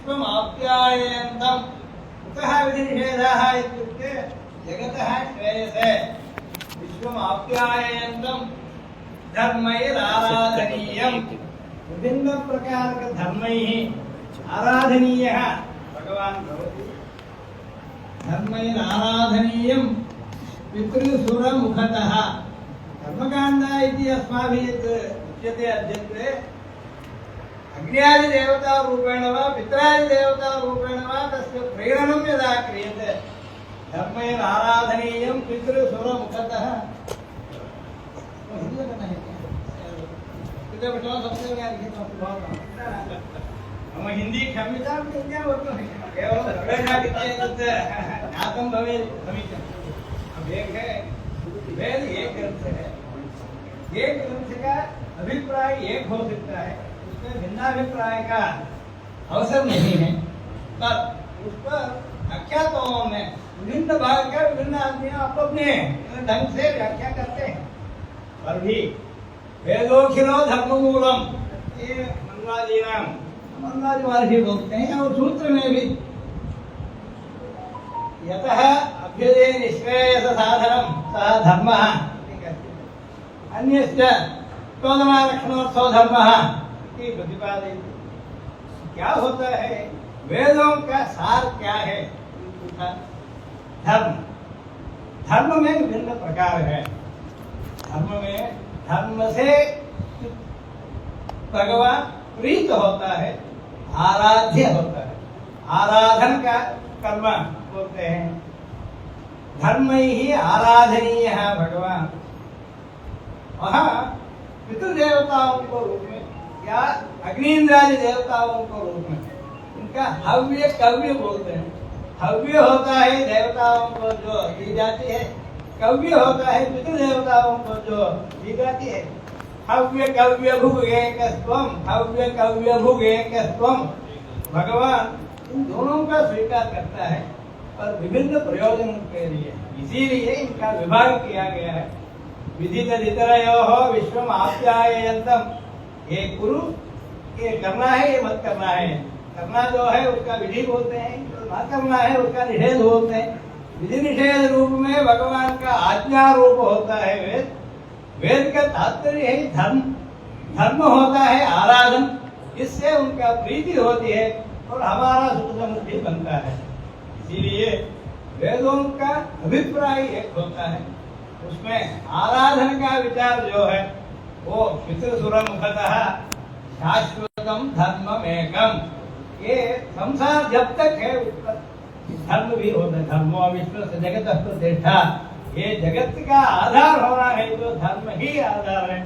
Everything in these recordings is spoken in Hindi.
विश्वमाप्यायन्तम् कुतः विधिनिषेधः इत्युक्ते जगतः श्रेयसे विश्वमाप्यायन्तम् धर्मैराराधनीयम् विभिन्न प्रकारक धर्मैः आराधनीयः भगवान् भवति धर्मैराराधनीयम् पितृसुरमुखतः कर्मकाण्ड इति अस्माभिः उच्यते अद्यत्वे अग्न्यादिदेवता रूपेण वा पित्रादिदेवता रूपेण वा तस्य प्रेरणं यदा क्रियते धर्मैराराधनीयं पितृसुरमुखतः मम हिंदी क्षम्यतां केवलं ज्ञातं भवेत् समीचीनम्। एक है वेद एक ग्रंथ है, एक ग्रंथ का अभिप्राय एक हो सकता है, उसमें भिन्नाभिप्राय का अवसर नहीं है, पर उस पर व्याख्याताओं में विभिन्न भाग का विभिन्न आदमी अपने ढंग से व्याख्या करते हैं। पर भी वेदोखिलो धर्ममूलम ये मंगलाजी महर्षि बोलते हैं और सूत्र में भी यतः अभ्युदय निष्क्रेयस साधनम सह धर्मः अन्यस्य चोदनारक्षणोत्सव धर्मः इति प्रतिपादयति। क्या होता है, वेदों का सार क्या है? धर्म। धर्म में विभिन्न प्रकार है। धर्म में धर्म से भगवान प्रीत होता है, आराध्य होता है, आराधन का कर्म बोलते हैं। धर्म ही आराधनीय है भगवान। वहाँ पितृदेवताओं को रूप में या अग्निन्द्रादि देवताओं को रूप में उनका हव्य कव्य बोलते हैं। हव्य होता है देवताओं को जो दी जाती है, कव्य होता है पितृदेवताओं को जो दी जाती है। हव्य कव्य भुग एकस्त्वम, हव्य कव्य भुग एकस्त्वम। भगवान इन दोनों का स्वीकार करता है पर विभिन्न प्रयोजनों के लिए, इसीलिए इनका विभाग किया गया है। विदितदितरयोः विश्वम आप्यायन्तम, ये गुरु ये करना है ये मत करना है। करना जो है उसका विधि बोलते हैं, जो न करना है उसका निषेध बोलते हैं। विधि निषेध रूप में भगवान का आज्ञा रूप होता है वेद। वेद का तात्पर्य है धर्म, धर्म होता है आराधन, इससे उनका प्रीति होती है और हमारा सुख समृद्धि बनता है। इसीलिए वेदों का अभिप्राय एक होता है, उसमें आराधन का विचार जो है वो पितृसुरमुखतः शाश्वतम धर्ममेकम। ये संसार जब तक है उस पर धर्म भी होता है। धर्मो विश्व से जगत प्रतिष्ठा, ये जगत का आधार होना है तो धर्म ही आधार है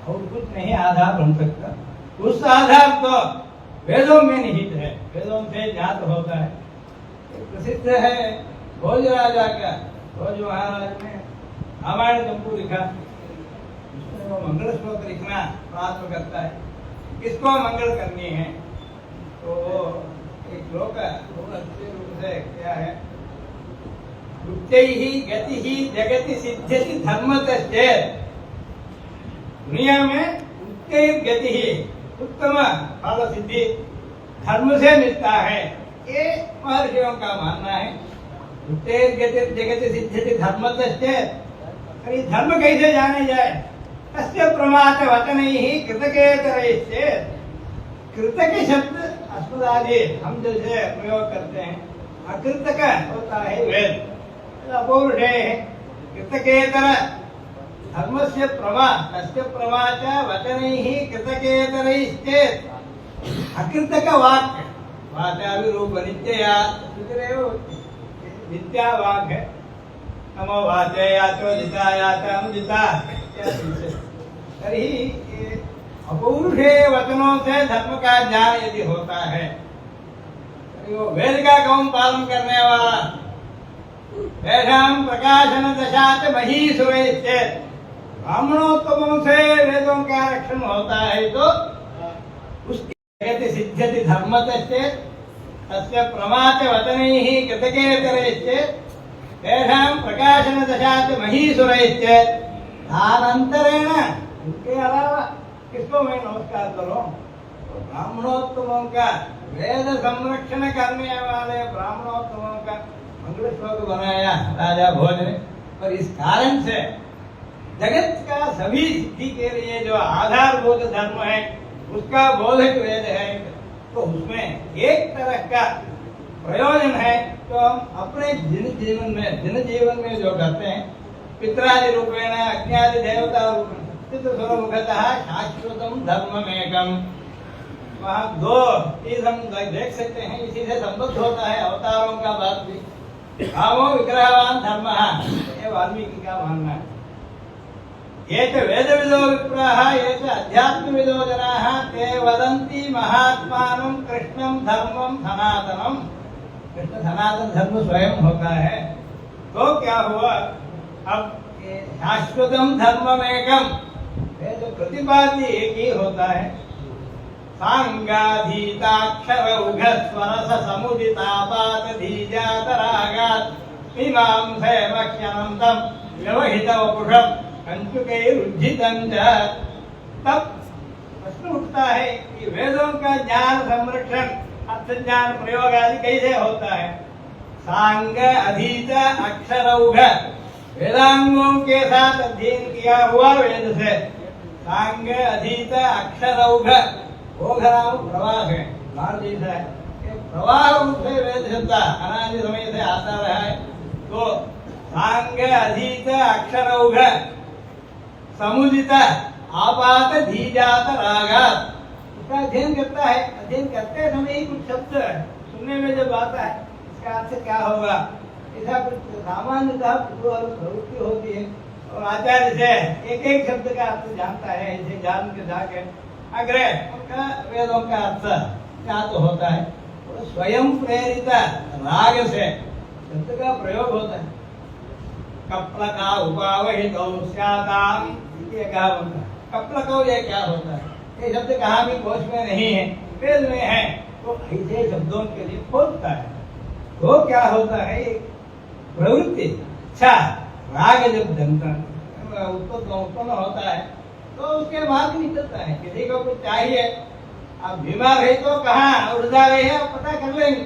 और कुछ नहीं आधार बन सकता। उस आधार तो वेदों में निहित है, वेदों से ज्ञात होता है। प्रसिद्ध है भोज राजा का, भोज महाराज ने रामायण चंपू लिखा, उसमें वो मंगल श्लोक लिखना प्रारंभ करता है। किसको मंगल करनी है तो एक श्लोक है, अच्छे रूप से क्या है, उच्चैहि गतिहि जगति सिद्ध्यति धर्मतश्चेत्। दुनिया में उच्चैः गतिहि उत्तम फल सिद्धि धर्म से मिलता है, ये महर्षियों का मानना है। उच्चैः गतिः जगति सिद्ध्यति धर्मतश्चेत्। धर्म कैसे जाने जाए? तस्य प्रमाथ वचनैः कृतकेतरैश्चेत्। कृतक शब्द अस्मदादि हम जैसे प्रयोग करते हैं, अकृतक होता है वेद, अपौरुषे कृतकेतर धर्मस्य प्रमा, तस्य प्रमा च वचनैः कृतकेतरैश्चेत्। अकृतक वाक्, वाचाभिरूप नित्यया नित्या वाक् है। नमो वाचे याचो जिता याचम जिता। तर्हि अपौरुषे वचनों से धर्म का ज्ञान यदि होता है, वो वेद का कौन पालन करने वाला? तेषां प्रकाशन दशात महीसुरैश्चेत्। ब्राह्मणोत्तमों से वेदों का रक्षण होता है तो उसकी जगति सिद्ध्यति धर्मतश्चेत्। तस्य प्रमाच वचनैः कृतकेतरैश्चेत्। तेषां प्रकाशन दशात महीसुरैश्चेत्। अनंतरेण उनके अलावा किसको मैं नमस्कार करूं? तो ब्राह्मणोत्तमों का वेद संरक्षण करने वाले ब्राह्मणोत्तमों का मंगल श्लोक बनाया राजा भोज ने। और इस कारण से जगत का सभी सिद्धि के लिए जो आधारभूत धर्म है उसका बोधक वेद है, तो उसमें एक तरह का प्रयोजन है तो हम अपने दिन जीवन में जो करते हैं पितरादि रूपेण अज्ञादि देवता रूपेण चित्रस्वरूपतः शाश्वतम धर्ममेकम। वहाँ दो चीज हम देख सकते हैं, इसी से संबद्ध होता है अवतारों का बात भी। कामो विग्रहवान धर्म, ये वाल्मीकि का मानना है। ये तो वेदविदो विप्राः ये तो अध्यात्मविदो जनाः ते वदन्ति महात्मानं कृष्णं धर्मं सनातनम। कृष्ण सनातन धर्म स्वयं होता है। तो क्या हुआ, अब शाश्वतम धर्ममेकम, ये जो प्रतिपाद्य एक ही होता है। सांगाधीताक्षर उघस्वरस समुदितापात धीजातरागात् मीमांसे मह्यनन्तं व्यवहित वपुषं कंचुकैरुज्झितं च। तब प्रश्न उठता है कि वेदों का ज्ञान संरक्षण अर्थ ज्ञान प्रयोग आदि कैसे होता है। सांग अधीत अक्षरौघ, वेदांगों के साथ अध्ययन किया हुआ वेद से। सांग अधीत अक्षरौघ, ओघ नाम प्रवाह है, बाढ़ जैसा है, प्रवाह रूप से वेद शब्द अनादि समय से आता रहा है। तो सांग अधीत अक्षरौघ समुदित आपात धीजात रागात, उसका अध्ययन करता है। अध्ययन करते समय ही कुछ शब्द सुनने में जब आता है इसका अर्थ क्या होगा, ऐसा कुछ सामान्यतः प्रवृत्ति होती है और आचार्य से एक एक शब्द का अर्थ जानता है। इसे जान के जाके अग्रह उनका वेदों का अर्थ क्या तो होता है। तो स्वयं प्रेरित राग से शब्द का प्रयोग होता है। कप्लका उपावहितौ स्याताम्, ये कहा बनता है। कप्लको ये क्या होता है, ये शब्द कहाँ भी कोश में नहीं है, वेद में है। तो ऐसे शब्दों के लिए खोजता है। तो क्या होता है, प्रवृत्ति अच्छा राग जब उत्पन्न होता है तो उसके बाद निकलता है। किसी को कुछ चाहिए, आप बीमार है तो कहाँ उड़दा रहे हैं, आप पता कर लेंगे।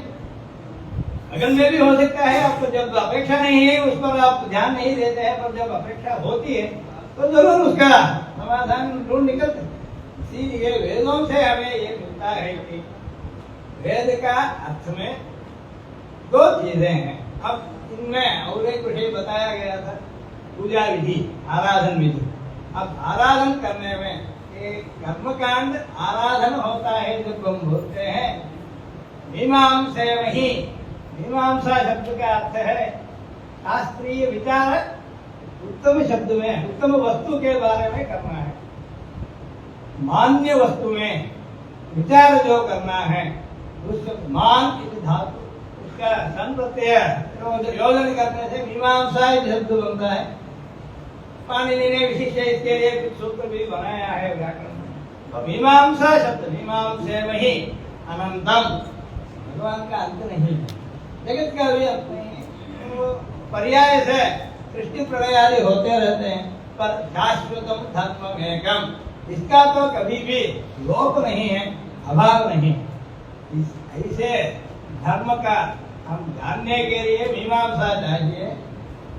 अगल में भी हो सकता है, आपको जब अपेक्षा नहीं है उस पर आप ध्यान नहीं देते हैं, पर जब अपेक्षा होती है तो जरूर उसका समाधान ढूंढ निकलते। इसीलिए वेदों से हमें ये मिलता है कि वेद का अर्थ में दो चीजें हैं। अब इनमें और एक विषय बताया गया था, पूजा विधि, आराधन विधि। अब आराधन करने में एक कर्मकांड आराधन होता है जब हम बोलते हैं मीमांसा वही। मीमांसा शब्द का अर्थ है शास्त्रीय विचार, उत्तम शब्द में उत्तम वस्तु के बारे में करना है। मान्य वस्तु में विचार जो करना है, उस मान इस धातु उसका सन प्रत्यय योजन करने से मीमांसा शब्द बनता है। पाणिनि ने विशिष्ट इसके लिए कुछ सूत्र भी बनाया है व्याकरण में। तो मीमांसा शब्द मीमांसे वही अनंतम, भगवान का अंत नहीं है, जगत का भी अंत नहीं है। तो पर्याय से सृष्टि प्रलय आदि होते रहते हैं, पर शाश्वतम धर्ममेकम, इसका तो कभी भी लोप नहीं है, अभाव नहीं। ऐसे धर्म का हम जानने के लिए मीमांसा चाहिए।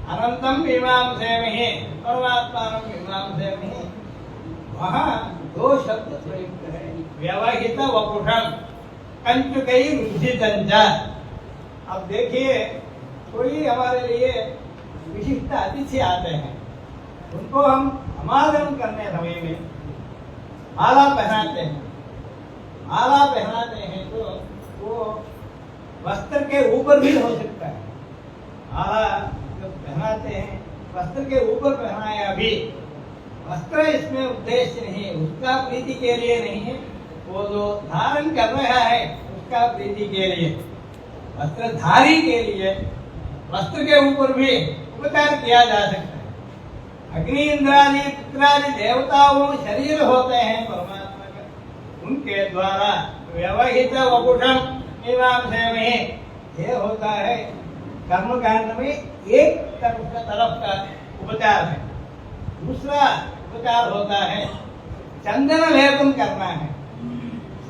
अनंतम मीमांसेमहि, परमात्मा मीमांसेमहि, वहाँ दो शब्द प्रयुक्त है, व्यवहित वपुषम कंचुकैरुज्झितं च। अब देखिए, कोई हमारे लिए विशिष्ट अतिथि आते हैं, उनको हम समागम करने समय में माला पहनाते हैं। माला पहनाते हैं तो वो वस्त्र के ऊपर भी हो सकता है। माला जब पहनाते हैं वस्त्र के ऊपर पहनाया, अभी वस्त्र इसमें उद्देश्य नहीं, उसका प्रीति के लिए नहीं है, वो जो धारण कर रहा है उसका प्रीति के लिए, वस्त्रधारी के लिए वस्त्र के ऊपर भी उपचार किया जा सकता है। अग्नि इंद्रादि पितरादि देवताओं शरीर होते हैं परमात्मा का, उनके द्वारा व्यवहित वपुषम मीमांसेमहि, ये होता है कर्मकांड में एक तरफ का उपचार है। दूसरा उपचार होता है चंदन लेपन करना है।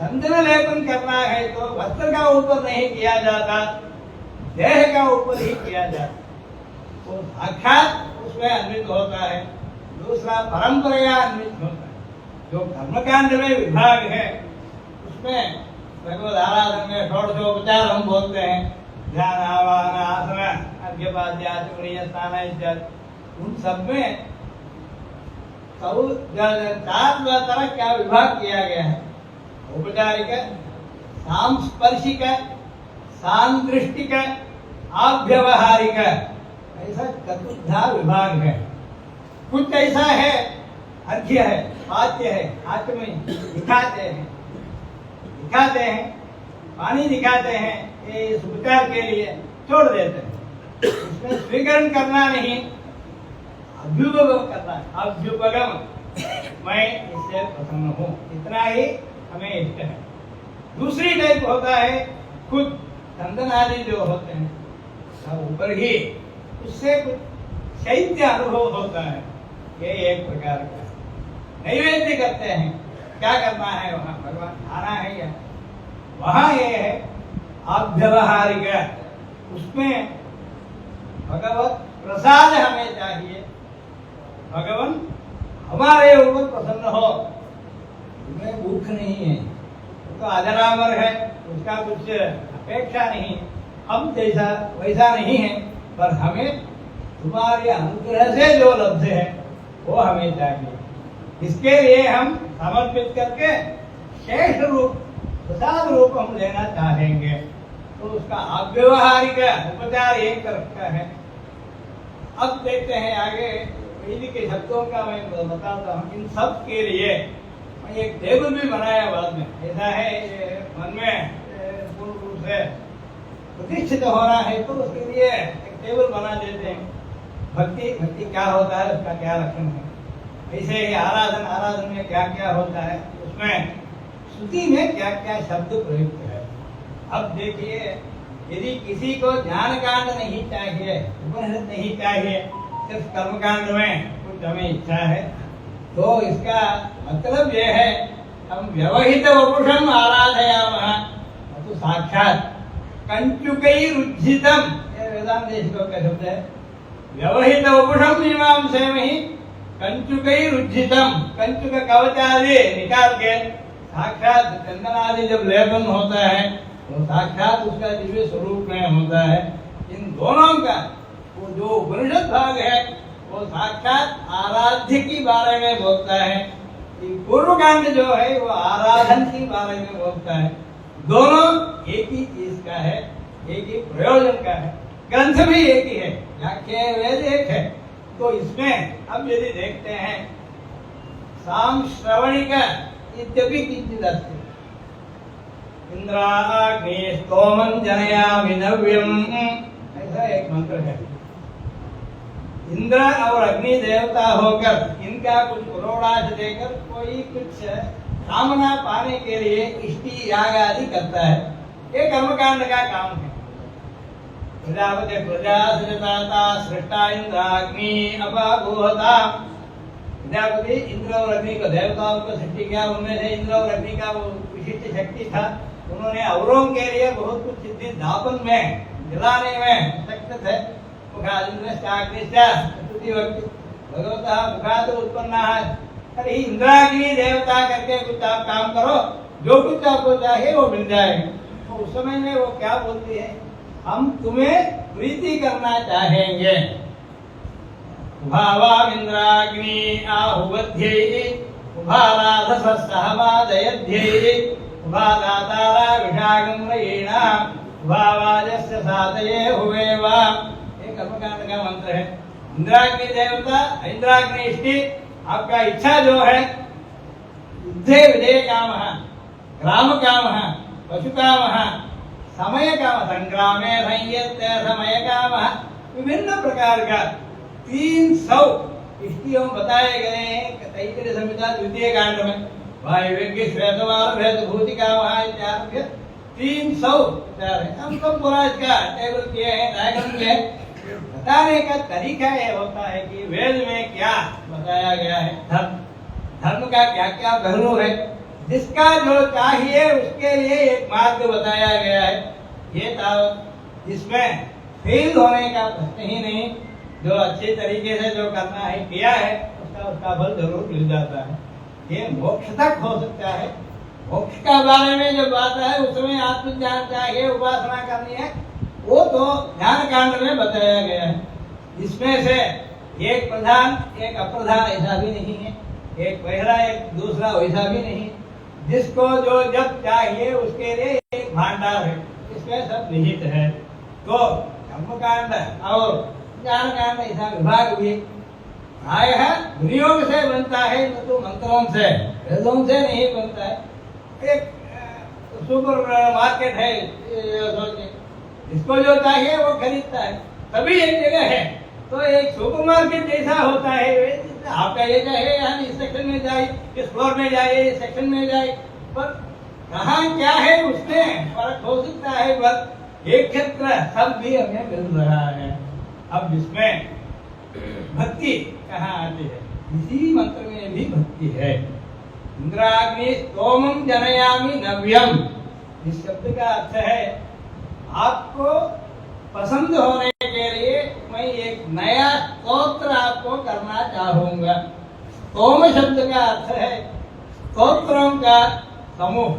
चंदन लेपन करना है तो वस्त्र का ऊपर नहीं किया जाता, देह का ऊपर ही किया जाता, तो साक्षात उसमें अन्वित होता है। दूसरा परंपरा अन्वित होता है। जो कर्मकांड में विभाग है उसमें भगवत आराधन में षोडशोपचार हम बोलते हैं, ध्यान, आवाहन, आसन, अर्घ्यपाद्य, आचमनीय स्नान इत्यादि, उन सब में चार तरह क्या विभाग किया गया है। औपचारिक, सांस्पर्शिक, सांदृष्टिक, आव्यवहारिक, ऐसा चतुर्धा विभाग है। कुछ ऐसा है, अर्घ्य है, पाद्य है, आचमनी दिखाते हैं, पानी दिखाते हैं, ये इस उपचार के लिए छोड़ देते हैं। इसमें स्वीकरण करना नहीं, अभ्युपगम करना है। अभ्युपगम, मैं इससे प्रसन्न हूँ, इतना ही हमें इष्ट है। दूसरी टाइप होता है खुद चंदन आदि जो होते हैं सब ऊपर ही, उससे कुछ शैत्य अनुभव होता है, ये एक प्रकार का नैवेद्य करते हैं। क्या करना है वहाँ, भगवान खाना है या वहाँ ये है अव्यवहारिक, उसमें भगवत प्रसाद हमें चाहिए, भगवान हमारे ऊपर प्रसन्न हो। तुम्हें भूख नहीं है, तो अजरामर है, उसका कुछ अपेक्षा नहीं, हम जैसा वैसा नहीं है, पर हमें तुम्हारे अनुग्रह से जो लब्ध है वो हमें चाहिए। इसके लिए हम समर्पित करके शेष रूप, प्रसाद रूप हम लेना चाहेंगे, तो उसका अव्यवहारिक उपचार एक तरफ का है। अब देखते हैं आगे वैदिक के शब्दों का मैं बताता हूँ। इन सब के लिए मैं एक टेबल भी बनाया बाद में, ऐसा है मन में पूर्ण रूप से प्रतिष्ठित होना है तो उसके लिए एक टेबल बना देते हैं। भक्ति क्या होता है, उसका क्या लक्षण है, ऐसे ही आराधन में क्या क्या होता है, उसमें स्तुति में क्या क्या शब्द प्रयुक्त है। अब देखिए, यदि किसी को ज्ञान कांड नहीं चाहिए, उपनिषद नहीं चाहिए, सिर्फ कर्मकांड में कुछ हमें इच्छा है, तो इसका मतलब यह है हम व्यवहित वपुषम आराधयामः, तो साक्षात कंचुकैरुज्झितम, ये वेदांत देशिकों का शब्द है। व्यवहित वपुषम मीमांसेमहि कंचुकैरुज्झितम, कंचुक कवच आदि निकाल के साक्षात चंदन आदि जब लेपन होता है तो साक्षात उसका दिव्य स्वरूप में होता है। इन दोनों का वो जो उपनिषद भाग है वो साक्षात आराध्य की बारे में बोलता है, पूर्व कांड जो है वो आराधन की बारे में बोलता है। दोनों एक ही चीज का है, एक ही प्रयोजन का है, ग्रंथ भी एक ही है, व्याख्या वेद एक है। तो इसमें अब यदि देखते हैं साम श्रवणिक इत्यपि किंचित् अस्ति, इंद्राग्नि स्तोमं जनयामि नव्यम्, ऐसा एक मंत्र है। इंद्र और अग्नि देवता होकर इनका कुछ पुरोडाश देकर कोई कुछ कामना पाने के लिए इष्टि याग आदि करता है, ये कर्मकांड का काम है। प्रजापति प्रजा सृजता सृष्टा इंद्राग्नि अपाभूता, प्रजापति इंद्र और अग्नि को देवताओं को सृष्टि किया, उनमें से इंद्र और अग्नि का वो विशिष्ट शक्ति था, उन्होंने औरों के लिए बहुत कुछ सिद्धि दापन में जलाने में शक्त थे। भगवतः मुखात् उत्पन्नाः, अरे इंद्राग्नि देवता करके कुछ आप काम करो, जो कुछ आपको चाहिए वो मिल जाएगा। तो उस समय में वो क्या बोलती है, हम तुम्हें प्रीति करना चाहेंगे। भावामिंद्राग्नि आहुवध्यैः उभाराधसहमादयध्यैः उभादातारा विषागं रयेणा उभावाजस्य सातये हुवेवा, ये कर्मकांड का मंत्र है। इंद्राग्नि देवता, इंद्राग्नि इष्टि, आपका इच्छा जो है युद्धे विजय कामः, ग्राम कामः, पशु कामः, समय काम, संग्रामे संयत्य समय कामः, विभिन्न प्रकार का 300 इष्टियों बताए गए हैं तैत्तिरीय संहिता द्वितीय कांड में। वायव्य श्वेतवार भेद भूति कामः इत्यादि 300 विचार है। हम तो पूरा इसका टेबल किए हैं, डायग्राम किए हैं। बताने का तरीका यह होता है कि वेद में क्या बताया गया है, धर्म का क्या क्या पहलू है, जिसका जो चाहिए उसके लिए एक मार्ग बताया गया है। ये था जिसमें फेल होने का प्रश्न ही नहीं, जो अच्छे तरीके से जो करना है किया है उसका फल जरूर मिल जाता है। ये मोक्ष तक हो सकता है। मोक्ष का बारे में जो बात है उसमें आत्मज्ञान चाहिए, उपासना करनी है, वो तो ज्ञान कांड में बताया गया है। इसमें से एक प्रधान एक अप्रधान ऐसा भी नहीं है, एक पहला एक दूसरा वैसा भी नहीं। जिसको जो जब चाहिए उसके लिए एक भांडार है, इसमें सब निहित है। तो कर्मकांड और ज्ञान कांड ऐसा विभाग भी प्रायः विनियोग से बनता है, न तो मंत्रों से वेदों से नहीं बनता है। एक सुपर मार्केट है, इसको जो चाहिए वो खरीदता है, सभी एक जगह है। तो एक सुपर मार्केट जैसा होता है, आपका ये चाहिए यहाँ इस सेक्शन में जाए, इस फ्लोर में जाइए, इस सेक्शन में जाए, पर कहाँ क्या है उसमें फर्क हो सकता है, पर एक क्षेत्र सब भी हमें मिल रहा है। अब इसमें भक्ति कहाँ आती है? इसी मंत्र में भी भक्ति है। इंद्राग्नि स्तोमं जनयामि नव्यम, इस शब्द का अर्थ है आपको पसंद होने के लिए मैं एक नया स्तोत्र आपको करना चाहूंगा। स्तोम शब्द का अर्थ है स्तोत्रों का समूह।